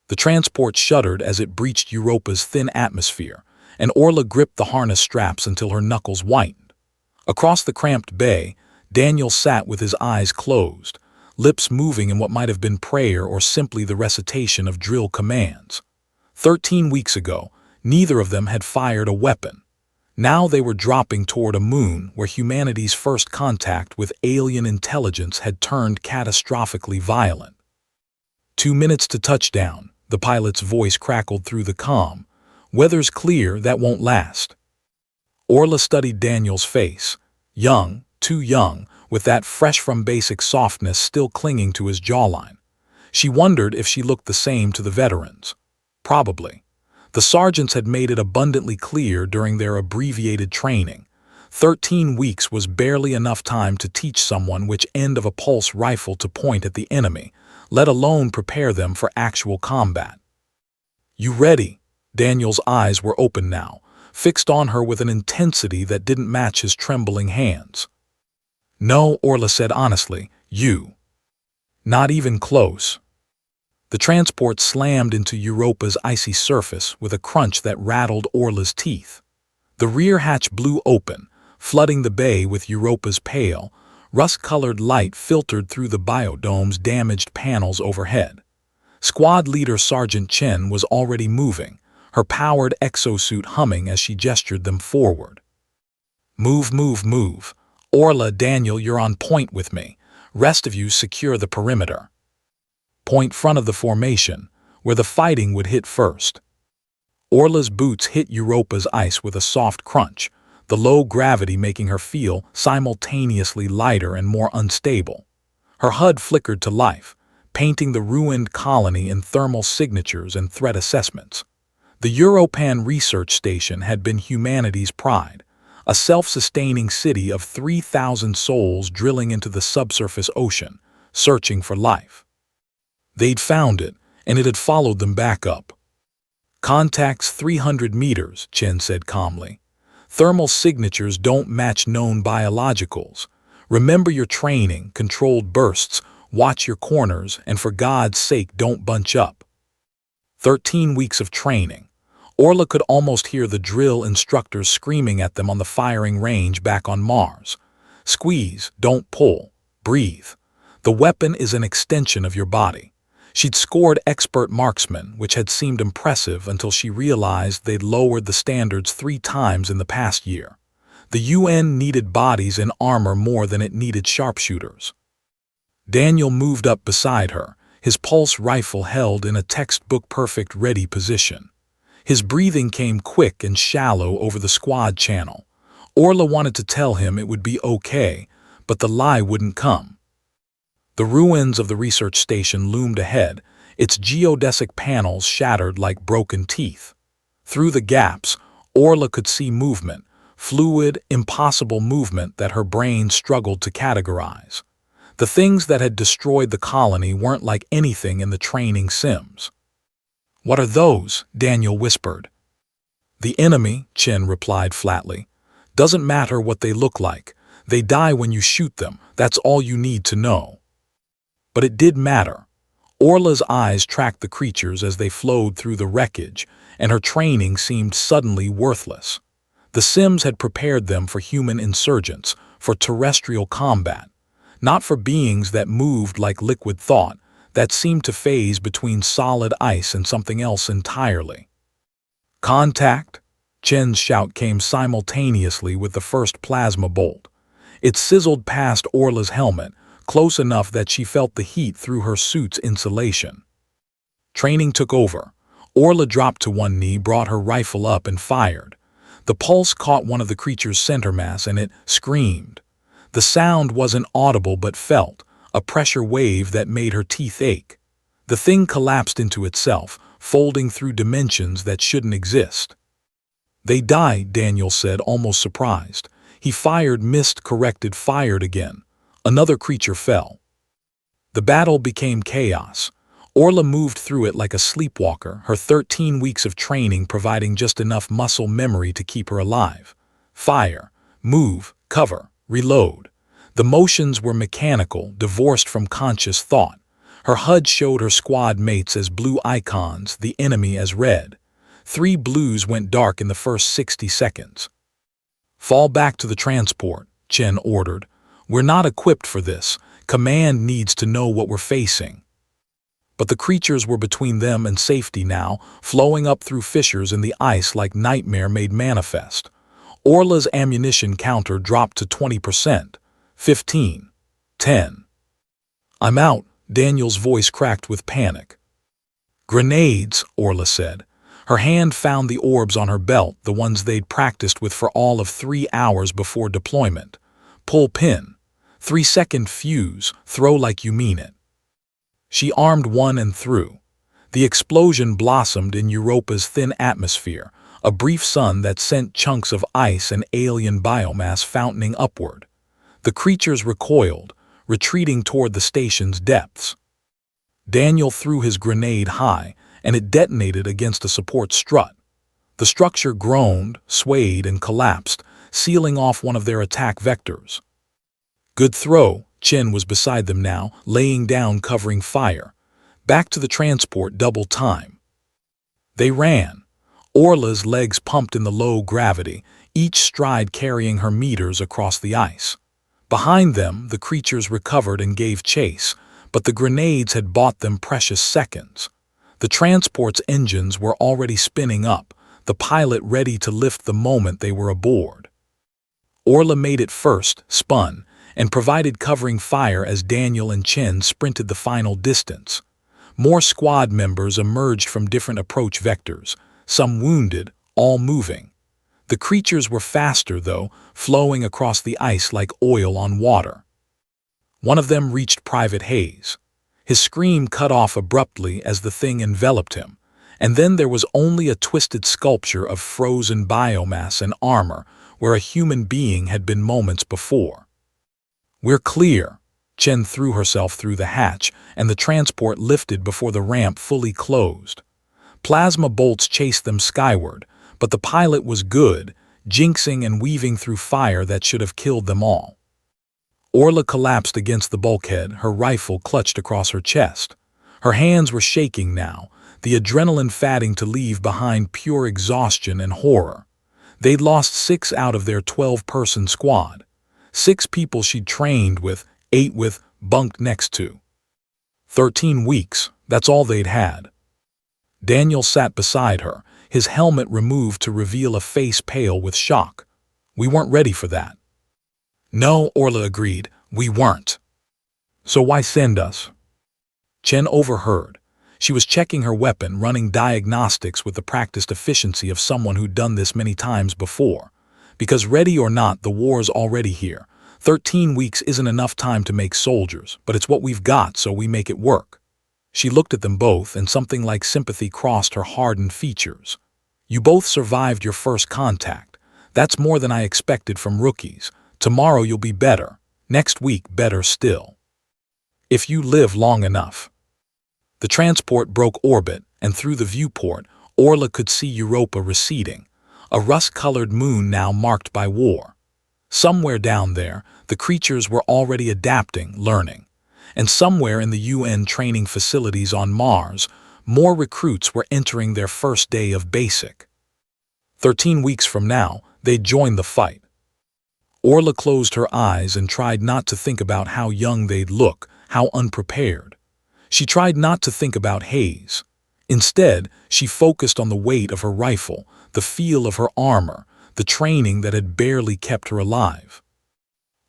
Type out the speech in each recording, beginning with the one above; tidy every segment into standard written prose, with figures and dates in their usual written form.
The transport shuddered as it breached Europa's thin atmosphere, and Orla gripped the harness straps until her knuckles whitened. Across the cramped bay, Daniel sat with his eyes closed, lips moving in what might have been prayer or simply the recitation of drill commands. 13 weeks ago, neither of them had fired a weapon. Now they were dropping toward a moon where humanity's first contact with alien intelligence had turned catastrophically violent. 2 minutes to touchdown, the pilot's voice crackled through the comm. Weather's clear, that won't last. Orla studied Daniel's face. Young, too young, with that fresh-from-basic softness still clinging to his jawline. She wondered if she looked the same to the veterans. Probably. The sergeants had made it abundantly clear during their abbreviated training. 13 weeks was barely enough time to teach someone which end of a pulse rifle to point at the enemy, let alone prepare them for actual combat. "You ready?" Daniel's eyes were open now, fixed on her with an intensity that didn't match his trembling hands. "No," Orla said honestly. "You." "Not even close." The transport slammed into Europa's icy surface with a crunch that rattled Orla's teeth. The rear hatch blew open, flooding the bay with Europa's pale, rust-colored light filtered through the biodome's damaged panels overhead. Squad leader Sergeant Chen was already moving, her powered exosuit humming as she gestured them forward. "Move, move, move. Orla, Daniel, you're on point with me. Rest of you secure the perimeter." Point front of the formation, where the fighting would hit first. Orla's boots hit Europa's ice with a soft crunch, the low gravity making her feel simultaneously lighter and more unstable. Her HUD flickered to life, painting the ruined colony in thermal signatures and threat assessments. The Europan research station had been humanity's pride, a self-sustaining city of 3,000 souls drilling into the subsurface ocean, searching for life. They'd found it, and it had followed them back up. "Contact's 300 meters, Chen said calmly. "Thermal signatures don't match known biologicals. Remember your training, controlled bursts, watch your corners, and for God's sake don't bunch up." 13 weeks of training. Orla could almost hear the drill instructors screaming at them on the firing range back on Mars. "Squeeze, don't pull, breathe. The weapon is an extension of your body." She'd scored expert marksman, which had seemed impressive until she realized they'd lowered the standards 3 times in the past year. The UN needed bodies in armor more than it needed sharpshooters. Daniel moved up beside her, his pulse rifle held in a textbook-perfect ready position. His breathing came quick and shallow over the squad channel. Orla wanted to tell him it would be okay, but the lie wouldn't come. The ruins of the research station loomed ahead, its geodesic panels shattered like broken teeth. Through the gaps, Orla could see movement, fluid, impossible movement that her brain struggled to categorize. The things that had destroyed the colony weren't like anything in the training sims. "What are those?" Daniel whispered. "The enemy," Chen replied flatly. "Doesn't matter what they look like. They die when you shoot them. That's all you need to know." But it did matter. Orla's eyes tracked the creatures as they flowed through the wreckage, and her training seemed suddenly worthless. The Sims had prepared them for human insurgents, for terrestrial combat, not for beings that moved like liquid thought, that seemed to phase between solid ice and something else entirely. "Contact!" Chen's shout came simultaneously with the first plasma bolt. It sizzled past Orla's helmet, close enough that she felt the heat through her suit's insulation. Training took over. Orla dropped to one knee, brought her rifle up, and fired. The pulse caught one of the creature's center mass, and it screamed. The sound wasn't audible but felt, a pressure wave that made her teeth ache. The thing collapsed into itself, folding through dimensions that shouldn't exist. "They died," Daniel said, almost surprised. He fired, missed, corrected, fired again. Another creature fell. The battle became chaos. Orla moved through it like a sleepwalker, her 13 weeks of training providing just enough muscle memory to keep her alive. Fire, move, cover, reload. The motions were mechanical, divorced from conscious thought. Her HUD showed her squad mates as blue icons, the enemy as red. 3 blues went dark in the first 60 seconds. "Fall back to the transport," Chen ordered. "We're not equipped for this. Command needs to know what we're facing." But the creatures were between them and safety now, flowing up through fissures in the ice like nightmare made manifest. Orla's ammunition counter dropped to 20%. 15. 10. "I'm out," Daniel's voice cracked with panic. "Grenades," Orla said. Her hand found the orbs on her belt, the ones they'd practiced with for all of 3 hours before deployment. "Pull pin. 3-second fuse. Throw like you mean it." She armed one and threw. The explosion blossomed in Europa's thin atmosphere, a brief sun that sent chunks of ice and alien biomass fountaining upward. The creatures recoiled, retreating toward the station's depths. Daniel threw his grenade high, and it detonated against a support strut. The structure groaned, swayed, and collapsed, sealing off one of their attack vectors. "Good throw." Chen was beside them now, laying down covering fire. Back to the transport double time. They ran. Orla's legs pumped in the low gravity, each stride carrying her meters across the ice. Behind them, the creatures recovered and gave chase, but the grenades had bought them precious seconds. The transport's engines were already spinning up, the pilot ready to lift the moment they were aboard. Orla made it first, spun, and provided covering fire as Daniel and Chen sprinted the final distance. More squad members emerged from different approach vectors, some wounded, all moving. The creatures were faster, though, flowing across the ice like oil on water. One of them reached Private Hayes. His scream cut off abruptly as the thing enveloped him, and then there was only a twisted sculpture of frozen biomass and armor where a human being had been moments before. "We're clear." Chen threw herself through the hatch, and the transport lifted before the ramp fully closed. Plasma bolts chased them skyward, but the pilot was good, jinxing and weaving through fire that should have killed them all. Orla collapsed against the bulkhead, her rifle clutched across her chest. Her hands were shaking now, the adrenaline fatting to leave behind pure exhaustion and horror. They'd lost 6 out of their 12-person squad. 6 people she'd trained with, 8 with, bunked next to. 13 weeks, that's all they'd had. Daniel sat beside her, his helmet removed to reveal a face pale with shock. "We weren't ready for that." "No," Orla agreed, "we weren't." "So why send us?" Chen overheard. She was checking her weapon, running diagnostics with the practiced efficiency of someone who'd done this many times before. Because ready or not, the war's already here. 13 weeks isn't enough time to make soldiers, but it's what we've got, so we make it work. She looked at them both, and something like sympathy crossed her hardened features. "You both survived your first contact. That's more than I expected from rookies. Tomorrow you'll be better. Next week, better still. If you live long enough." The transport broke orbit, and through the viewport, Orla could see Europa receding, a rust-colored moon now marked by war. Somewhere down there, the creatures were already adapting, learning. And somewhere in the UN training facilities on Mars, more recruits were entering their first day of basic. 13 weeks from now, they'd join the fight. Orla closed her eyes and tried not to think about how young they'd look, how unprepared. She tried not to think about Hayes. Instead, she focused on the weight of her rifle, the feel of her armor, the training that had barely kept her alive.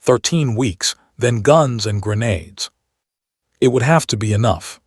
13 weeks, then guns and grenades. It would have to be enough.